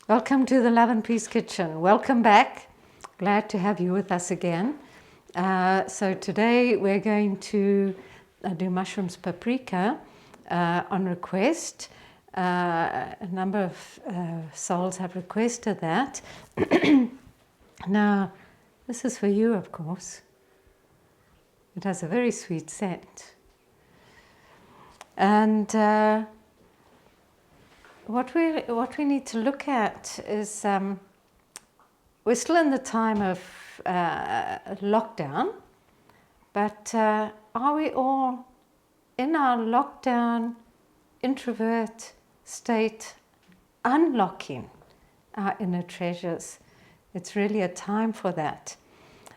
Welcome to the Love and Peace Kitchen. Welcome back. Glad to have you with us again. So today we're going to do mushrooms paprika on request. A number of souls have requested that. Now, this is for you, of course. It has a very sweet scent. And what we need to look at is we're still in the time of lockdown, but are we all in our lockdown introvert state unlocking our inner treasures? It's really a time for that.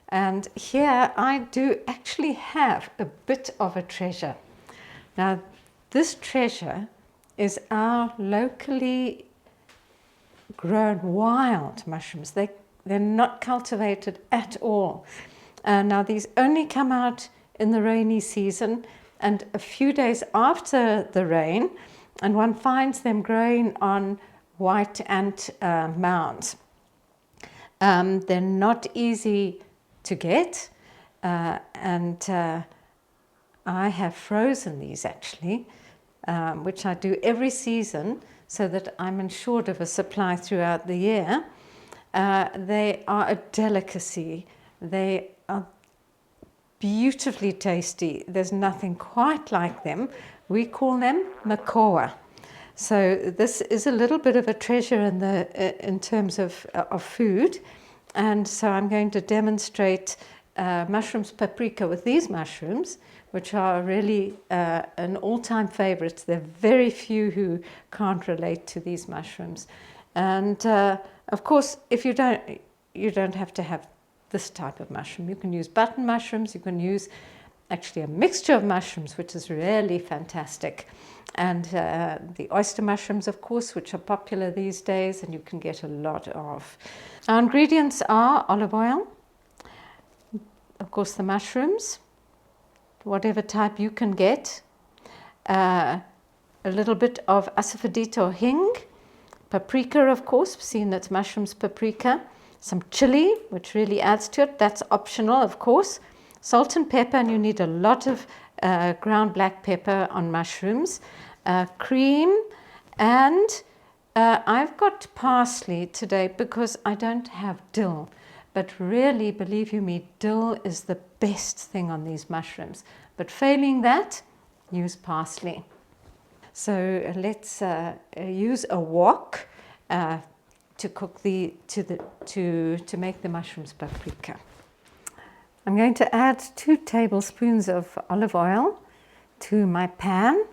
And here I do actually have a bit of a treasure. Now, this treasure is our locally grown wild mushrooms. They're not cultivated at all. Now, these only come out in the rainy season and a few days after the rain, and one finds them growing on white ant mounds. They're not easy to get, and I have frozen these actually, which I do every season so that I'm ensured of a supply throughout the year. They are a delicacy. They are beautifully tasty. There's nothing quite like them. We call them makowa. So this is a little bit of a treasure in terms of food. And so I'm going to demonstrate mushrooms paprika with these mushrooms, which are really an all-time favorite. There are very few who can't relate to these mushrooms. And of course, if you don't have to have this type of mushroom. You can use button mushrooms. You can use actually a mixture of mushrooms, which is really fantastic. And the oyster mushrooms, of course, which are popular these days, and you can get a lot of. Our ingredients are olive oil, of course, the mushrooms, whatever type you can get, a little bit of asafoetida or hing, paprika, of course, seen that's mushrooms paprika, some chilli, which really adds to it. That's optional, of course. Salt and pepper, and you need a lot of ground black pepper on mushrooms. Cream, and I've got parsley today because I don't have dill. But really, believe you me, dill is the best thing on these mushrooms. But failing that, use parsley. So let's use a wok to cook to make the mushrooms paprika. I'm going to add 2 tablespoons of olive oil to my pan.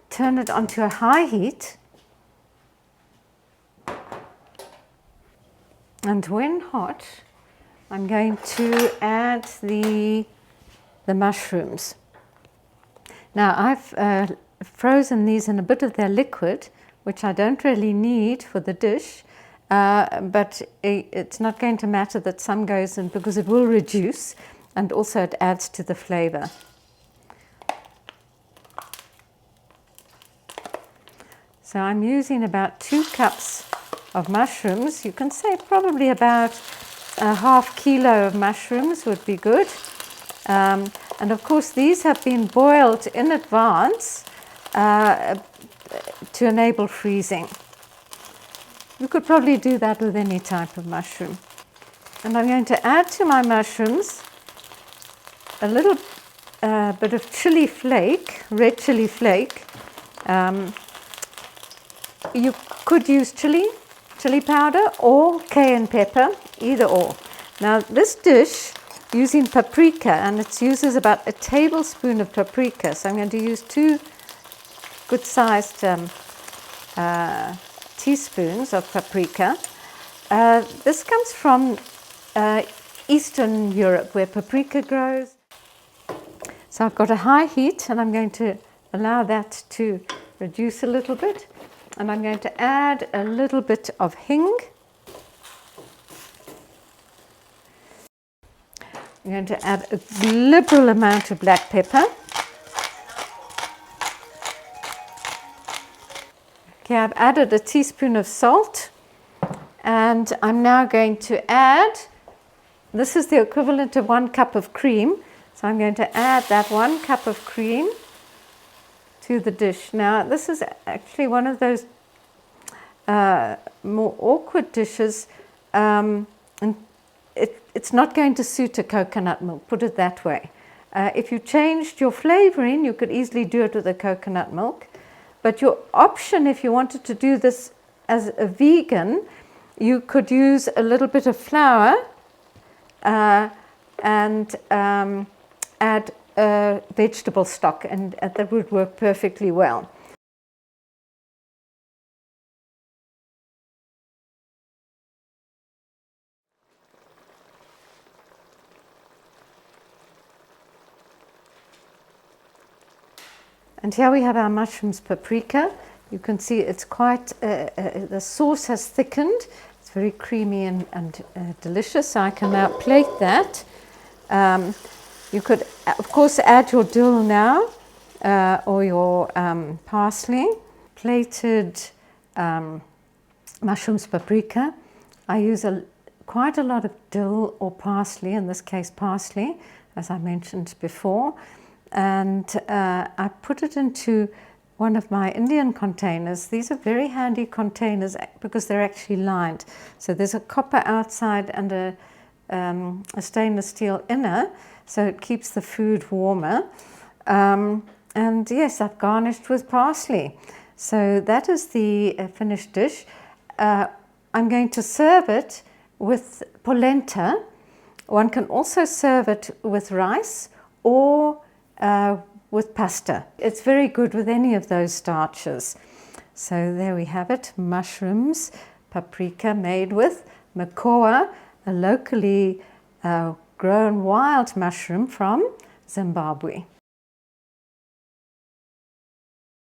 Turn it onto a high heat. And when hot, I'm going to add the mushrooms. Now, I've frozen these in a bit of their liquid, which I don't really need for the dish, but it's not going to matter that some goes in because it will reduce, and also it adds to the flavor. So I'm using about 2 cups of mushrooms. You can say probably about a ½ kilo of mushrooms would be good. And of course, these have been boiled in advance to enable freezing. You could probably do that with any type of mushroom. And I'm going to add to my mushrooms a little bit of chili flake, red chili flake. You could use chili powder or cayenne pepper, either or. Now, this dish using paprika, and it uses about a tablespoon of paprika. So I'm going to use 2 good-sized teaspoons of paprika. This comes from Eastern Europe, where paprika grows. So I've got a high heat, and I'm going to allow that to reduce a little bit. And I'm going to add a little bit of hing. I'm going to add a liberal amount of black pepper. Okay, I've added a teaspoon of salt, and I'm now going to add, this is the equivalent of 1 cup of cream, so I'm going to add that 1 cup of cream to the dish. Now, this is actually one of those more awkward dishes, and it's not going to suit a coconut milk, put it that way. If you changed your flavoring, you could easily do it with a coconut milk. But your option, if you wanted to do this as a vegan, you could use a little bit of flour and add vegetable stock, and that would work perfectly well. And here we have our mushrooms paprika. You can see it's quite, the sauce has thickened. It's very creamy and delicious. So I can now plate that. You could, of course, add your dill now or your parsley. Plated mushrooms paprika. I use quite a lot of dill or parsley, in this case parsley, as I mentioned before. And I put it into one of my Indian containers. These are very handy containers because they're actually lined. So there's a copper outside and a stainless steel inner, so it keeps the food warmer. And yes, I've garnished with parsley. So that is the finished dish. I'm going to serve it with polenta. One can also serve it with rice or with pasta. It's very good with any of those starches. So there we have it, mushrooms, paprika made with makowa, a locally grown wild mushroom from Zimbabwe.